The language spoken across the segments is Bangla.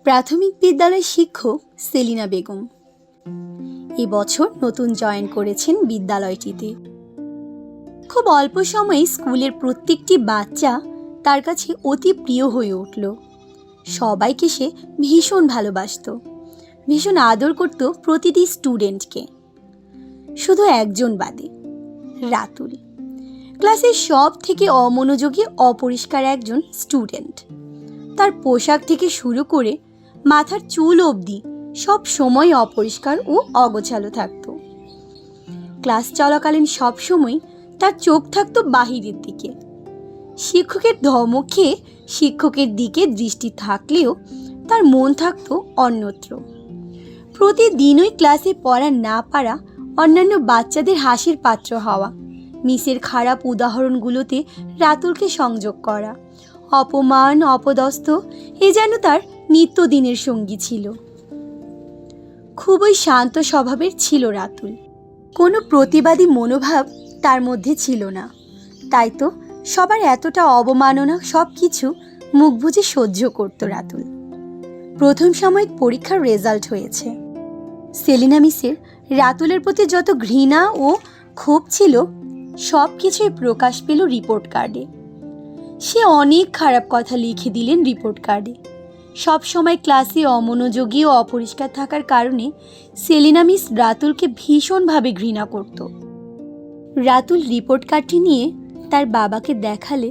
প্রাথমিক বিদ্যালয় শিক্ষক সেলিনা বেগম এবছর নতুন জয়েন করেছেন বিদ্যালয়টিতে। খুব অল্প সময়ে স্কুলের প্রত্যেকটি বাচ্চা তার কাছে অতি প্রিয় হয়ে উঠল। সবাইকে সে ভীষণ ভালোবাসত, ভীষণ আদর করত প্রতিটি স্টুডেন্টকে, শুধু একজন বাদে, রাতুল। ক্লাসের সব থেকে অমনোযোগী অপরিষ্কার একজন স্টুডেন্ট। তার পোশাক থেকে শুরু করে মাথার চুল অবধি সব সময় অপরিষ্কার ও অগোছালো থাকত। ক্লাস চলাকালীন সব সময় তার চোখ থাকতো বাহিরের দিকে। শিক্ষকের ধমক খেয়ে শিক্ষকের দিকে দৃষ্টি থাকলেও তার মন থাকতো অন্যত্র। প্রতিদিনই ক্লাসে পড়া না পারা, অন্যান্য বাচ্চাদের হাসির পাত্র হওয়া, মিসের খারাপ উদাহরণগুলোতে রাতুলকে সংযোগ করা, অপমান অপদস্থ, এ যেন তার নিত্যদিনের সঙ্গী ছিল। খুবই শান্ত স্বভাবের ছিল রাতুল। কোনো প্রতিবাদী মনোভাব তার মধ্যে ছিল না। তাই তো সবার এতটা অবমাননা সব কিছু মুখ বুজে সহ্য করত রাতুল। প্রথম সাময়িক পরীক্ষার রেজাল্ট হয়েছে। সেলিনা মিসের রাতুলের প্রতি যত ঘৃণা ও ক্ষোভ ছিল সব কিছুই প্রকাশ পেল রিপোর্ট কার্ডে। সে অনেক খারাপ কথা লিখে দিলেন রিপোর্ট কার্ডে। সব সময় ক্লাসে অমনোযোগী ও অপরিষ্কার থাকার কারণে সেলিনা মিস রাতুলকে ভীষণভাবে ঘৃণা করত। রাতুল রিপোর্ট কার্ডটি নিয়ে তার বাবাকে দেখালে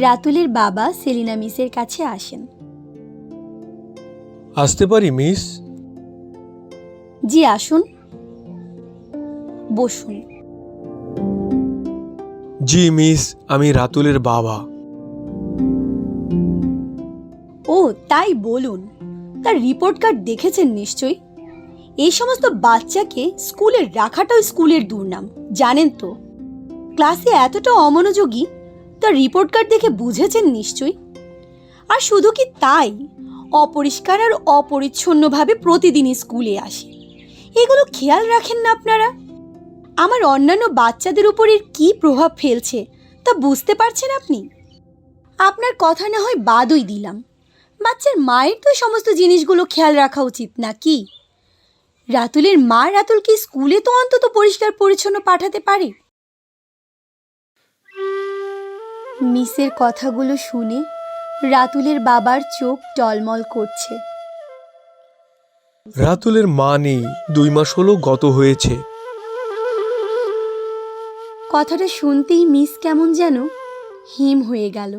রাতুলের বাবা সেলিনা মিসের কাছে আসেন। আসতে পারি মিস? জি আসুন, বসুন। জি মিস, আমি রাতুলের বাবা। ও তাই বলুন, তার রিপোর্ট কার্ড দেখেছেন নিশ্চয়ই। এই সমস্ত বাচ্চাকে স্কুলে রাখাটাও স্কুলের দুর্নাম, জানেন তো। ক্লাসে এতটা অমনোযোগী, তার রিপোর্ট কার্ড দেখে বুঝেছেন নিশ্চয়ই। আর শুধু কি তাই, অপরিষ্কার আর অপরিচ্ছন্নভাবে প্রতিদিনই স্কুলে আসে। এগুলো খেয়াল রাখেন না আপনারা? আমার অন্যান্য বাচ্চাদের উপর এর কী প্রভাব ফেলছে তা বুঝতে পারছেন আপনি? আপনার কথা না হয় বাদই দিলাম, বাচ্চার মায়ের তো সমস্ত জিনিসগুলো খেয়াল রাখা উচিত নাকি? রাতুলের মা রাতুলকে স্কুলে তো অন্তত পরিষ্কার পরিচ্ছন্ন পাঠাতে পারে। মিসের কথাগুলো শুনে রাতুলের বাবার চোখ টলমল করছে। রাতুলের মা নেই, 2 মাস হলো গত হয়েছে। কথাটা শুনতেই মিস কেমন যেন হিম হয়ে গেল।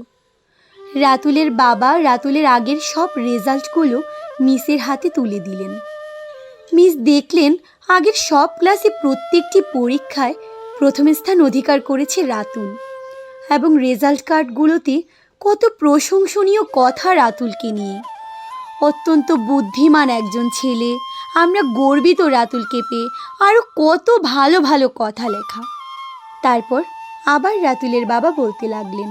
রাতুলের বাবা রাতুলের আগের সব রেজাল্টগুলো মিসের হাতে তুলে দিলেন। মিস দেখলেন আগের সব ক্লাসে প্রত্যেকটি পরীক্ষায় প্রথম স্থান অধিকার করেছে রাতুল, এবং রেজাল্ট কার্ডগুলোতে কত প্রশংসনীয় কথা রাতুলকে নিয়ে। অত্যন্ত বুদ্ধিমান একজন ছেলে, আমরা গর্বিত রাতুলকে পেয়ে, আরও কত ভালো ভালো কথা লেখা। তারপর আবার রাতুলের বাবা বলতে লাগলেন,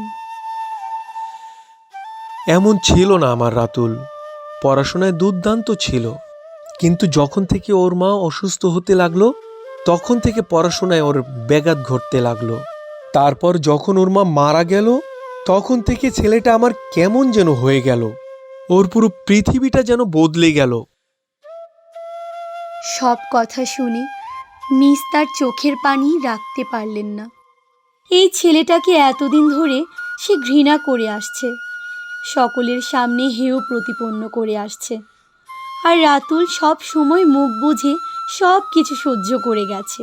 এমন ছিল না আমার রাতুল, পড়াশোনায় দুর্দান্ত ছিল, কিন্তু যখন থেকে ওর মা অসুস্থ হতে লাগলো তখন থেকে পড়াশোনায় ওর ব্যাঘাত ঘটতে লাগলো। তারপর যখন ওর মা মারা গেল তখন থেকে ছেলেটা আমার কেমন যেন হয়ে গেল, ওর পুরো পৃথিবীটা যেন বদলে গেল। সব কথা শুনে মিস তার চোখের পানি রাখতে পারলেন না। এই ছেলেটাকে এতদিন ধরে সে ঘৃণা করে আসছে, সকলের সামনে হেয় প্রতিপন্ন করে আসছে, আর রাতুল সব সময় মুখ বুজে সব কিছু সহ্য করে গেছে,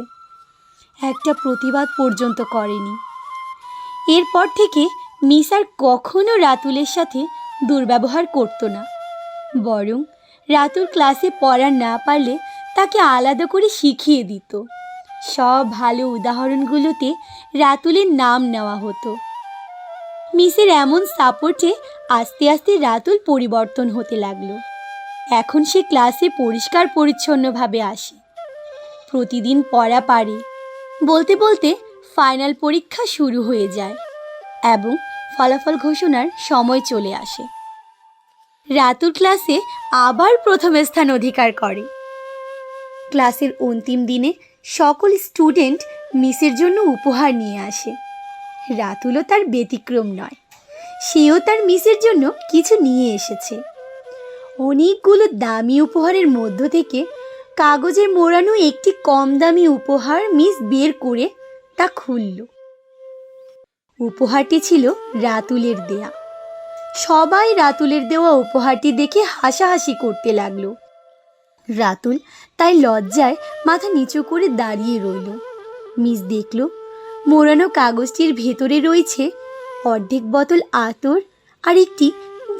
একটা প্রতিবাদ পর্যন্ত করেনি। এরপর থেকে মিস আর কখনো রাতুলের সাথে দুর্ব্যবহার করতো না, বরং রাতুল ক্লাসে পড়া না পারলে তাকে আলাদা করে শিখিয়ে দিত। সব ভালো উদাহরণগুলোতে রাতুলের নাম নেওয়া হতো। মিসের এমন সাপোর্টে আস্তে আস্তে রাতুল পরিবর্তন হতে লাগলো। এখন সে ক্লাসে পরিষ্কার পরিচ্ছন্নভাবে আসে, প্রতিদিন পড়া পারে। বলতে বলতে ফাইনাল পরীক্ষা শুরু হয়ে যায় এবং ফলাফল ঘোষণার সময় চলে আসে। রাতুল ক্লাসে আবার প্রথম স্থান অধিকার করে। ক্লাসের অন্তিম দিনে সকল স্টুডেন্ট মিসের জন্য উপহার নিয়ে আসে। রাতুলও তার ব্যতিক্রম নয়, সেও তার মিসের জন্য কিছু নিয়ে এসেছে। অনেকগুলো দামি উপহারের মধ্য থেকে কাগজে মোড়ানো একটি কম দামি উপহার মিস বের করে তা খুলল। উপহারটি ছিল রাতুলের দেয়া। সবাই রাতুলের দেওয়া উপহারটি দেখে হাসাহাসি করতে লাগলো। রাতুল তাই লজ্জায় মাথা নিচু করে দাঁড়িয়ে রইল। মিস দেখল মোড়ানো কাগজটির ভেতরে রয়েছে অর্ধেক বোতল আতর আর একটি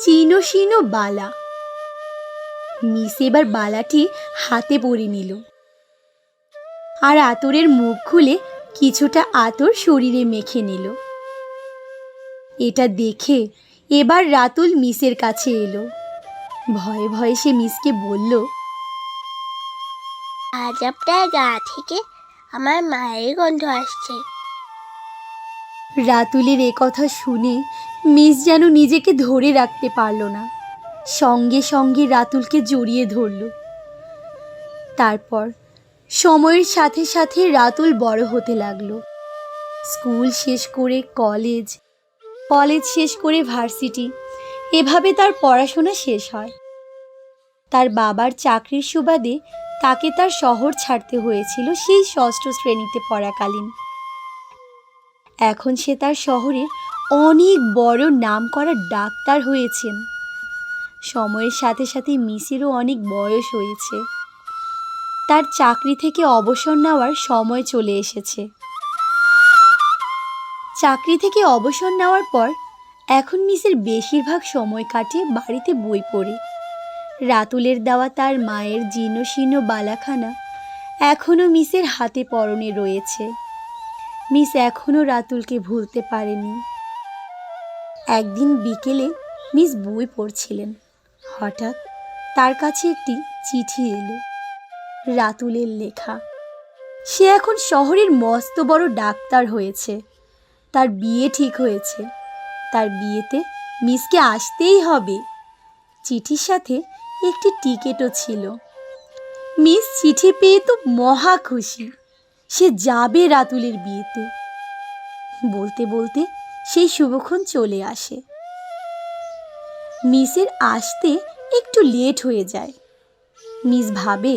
জীর্ণ শীর্ণ বালা। মিস এবার বালাটি হাতে পরে নিল আর আতরের মুখ খুলে কিছুটা আতর শরীরে মেখে নিল। এটা দেখে এবার রাতুল মিসের কাছে এলো। ভয়ে ভয়ে সে মিসকে বলল, আজ আপনার গা থেকে আমার মায়ের গন্ধ আসছে। রাতুলের এ কথা শুনে মিস যেন নিজেকে ধরে রাখতে পারল না। সঙ্গে সঙ্গে রাতুলকে জড়িয়ে ধরল। তারপর সময়ের সাথে সাথে রাতুল বড় হতে লাগলো। স্কুল শেষ করে কলেজ, কলেজ শেষ করে ভার্সিটি, এভাবে তার পড়াশোনা শেষ হয়। তার বাবার চাকরির সুবাদে তাকে তার শহর ছাড়তে হয়েছিল সেই ৬ষ্ঠ শ্রেণীতে পড়াকালীন। এখন সে তার শহরে অনেক বড় নামকরা ডাক্তার হয়েছেন। সময়ের সাথে সাথে মিসেরও অনেক বয়স হয়েছে। তার চাকরি থেকে অবসর নেওয়ার সময় চলে এসেছে। চাকরি থেকে অবসর নেওয়ার পর এখন মিসের বেশিরভাগ সময় কাটে বাড়িতে বই পড়ে। রাতুলের দেওয়া তার মায়ের জীর্ণ শীর্ণ বালাখানা এখনও মিসের হাতে পরনে রয়েছে। মিস এখনও রাতুলকে ভুলতে পারেনি। একদিন বিকেলে মিস বই পড়ছিলেন। হঠাৎ তার কাছে একটি চিঠি এলো, রাতুলের লেখা। সে এখন শহরের মস্ত বড় ডাক্তার হয়েছে। তার বিয়ে ঠিক হয়েছে। তার বিয়েতে মিসকে আসতেই হবে। চিঠির সাথে একটি টিকিটও ছিল। মিস চিঠি পেয়ে তো মহা খুশি। সে যাবে রাতুলের বিয়েতে। বলতে বলতে সেই শুভক্ষণ চলে আসে। মিসের আসতে একটু লেট হয়ে যায়। মিস ভাবে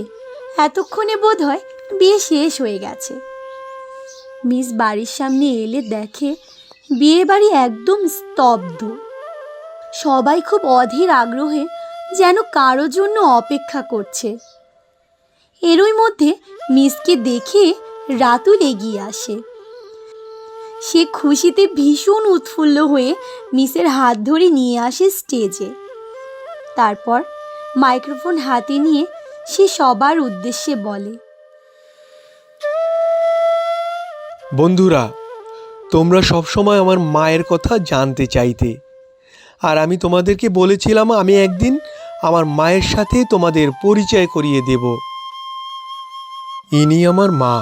এতক্ষণে বোধহয় বিয়ে শেষ হয়ে গেছে। মিস বাড়ির সামনে এলে দেখে বিয়ে বাড়ি একদম স্তব্ধ। সবাই খুব অধীর আগ্রহে যেন কারো জন্য অপেক্ষা করছে। এরই মধ্যে মিসকে দেখে রাতুল এগিয়ে আসে। সে খুশিতে ভীষণ উৎফুল্ল হয়ে মিসের হাত ধরে নিয়ে আসে স্টেজে। তারপর মাইক্রোফোন হাতে নিয়ে সে সবার উদ্দেশ্যে বলে, বন্ধুরা, তোমরা সবসময় আমার মায়ের কথা জানতে চাইতে, আর আমি তোমাদেরকে বলেছিলাম আমি একদিন আমার মায়ের সাথে তোমাদের পরিচয় করিয়ে দেব। ইনি আমার মা।